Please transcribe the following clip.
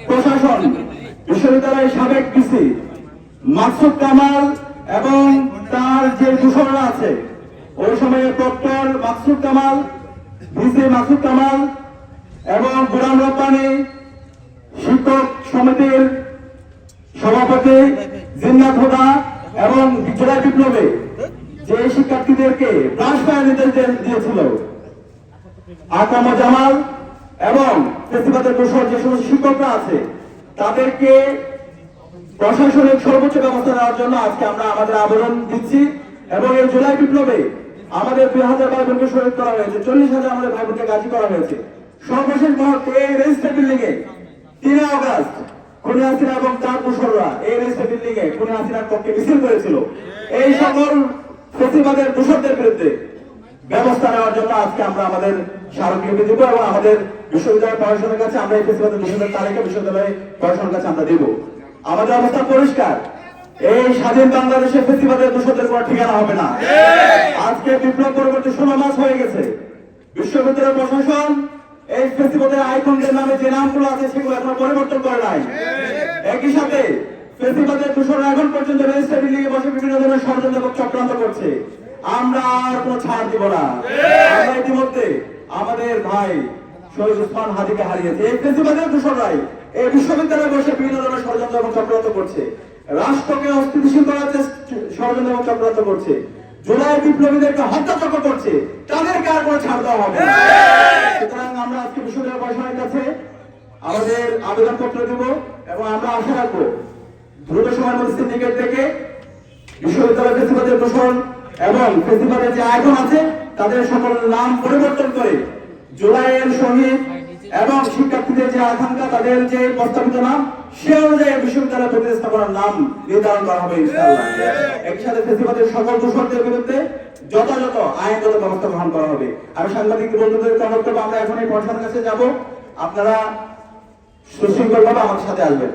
প্রশাসন, বিশ্ববিদ্যালয়ের সাবেক ভিসি মাকসুদ কামাল এবং তার যে দূষণরা আছে, ওই সময়ে প্রক্টর মাকসুদ কামাল, ভিসি মাকসুদ কামাল এবং গোলাম রব্বানী, শিক্ষক সমিতির সভাপতি জিন্নাত হুদা এবং জুলাই বিপ্লবে যে শিক্ষার্থীদেরকে ব্রাশ ফায়ার নির্দেশ দিয়েছিল আকাম জামাল এবং ফেসিবাদের দোষর যে সমস্ত শিক্ষকরা আছে, তাদেরকে প্রশাসনিক সর্বোচ্চ ব্যবস্থা নেওয়ার জন্য আজকে আমরা আমাদের আবেদন দিচ্ছি। এবং এই জুলাই বিপ্লবে আমাদের 2000 ভাই বোনকে শহীদ করা হয়েছে, 40,000 আমাদের ভাই বোনকে গাজী করা হয়েছে। সর্বশেষ মুহূর্তে এই রেজিস্টার বিল্ডিং এ 3 আগস্ট খুনি হাসিনা এবং তার দোসররা এই রেজিস্টার বিল্ডিং এ খুনি হাসিনার পক্ষে মিছিল করেছিল। এই সকল ফেসিবাদের দোষরদের বিরুদ্ধে ব্যবস্থা নেওয়ার জন্য আজকে আমরা আমাদের স্মারকলিপি দিব এবং আমাদের বিশ্ববিদ্যালয় প্রশাসনের কাছে আমরা এই ফেসিবাদের দোষরদের তালিকা বিশ্ববিদ্যালয় প্রশাসনের কাছে আমরা দিব। আমাদের অবস্থা পরিষ্কার, এই স্বাধীন বাংলাদেশে ফেসিবাদের দোষরদের কোনো ঠিকানা হবে না। আজকে বিপ্লব পরবর্তী 16 মাস হয়ে গেছে, বিশ্ববিদ্যালয় প্রশাসন এই ফেসিবাদের আইকনদের নামে যে নামগুলো আছে সেগুলো এখনো পরিবর্তন করে নাই। একই সাথে ফেসিবাদের দোষররা এখন পর্যন্ত রেজিস্টার বিল্ডিং এ বসে বিভিন্ন ধরনের ষড়যন্ত্র এবং চক্রান্ত করছে। আমরা আর কোনো ছাড় দিব না। আমরা ইতিমধ্যে আমাদের ভাই শহীদ ওসমান হাদিকে হারিয়েছে। এই ফেসিবাদের দোষররাই এই বিশ্ববিদ্যালয়ে বসে বিভিন্ন ধরনের ষড়যন্ত্র এবং চক্রান্ত করছে, রাষ্ট্রকে অস্থিতিশীল করার ষড়যন্ত্র এবং চক্রান্ত করছে, জুলাই বিপ্লবীদেরকে হত্যাচক্র করছে। তাদেরকে আর কোনো ছাড় দেওয়া হবে না। সুতরাং আমরা আজকে বিশ্ববিদ্যালয় প্রশাসনের কাছে আমাদের আবেদনপত্র দেব এবং আমরা আশা রাখবো দ্রুত সময়ের মধ্যে সিন্ডিকেট থেকে বিশ্ববিদ্যালয় ফেসিবাদের দোষণ এবং ফেসিবাদের যে আইকন আছে তাদের সকল নাম পরিবর্তন করে জুলাইয়ের শহীদ এবং শিক্ষার্থীদের যে আকাঙ্ক্ষা, তাদের যে প্রস্তাবিত নাম, সে অনুযায়ী বিশ্ববিদ্যালয় প্রতিস্থাপনার নাম নির্ধারণ করা হবে ইনশাআল্লাহ। একই সাথে ফেসিবাদের সকল দোষরদের বিরুদ্ধে যথাযথ আইনগত ব্যবস্থা গ্রহণ করা হবে। আমি সাংবাদিক বন্ধুদের অনুরোধ করবো, আমরা এখন এই প্রশাসনের কাছে যাব, আপনারা সুশৃঙ্খলভাবে আমাদের সাথে আসবেন।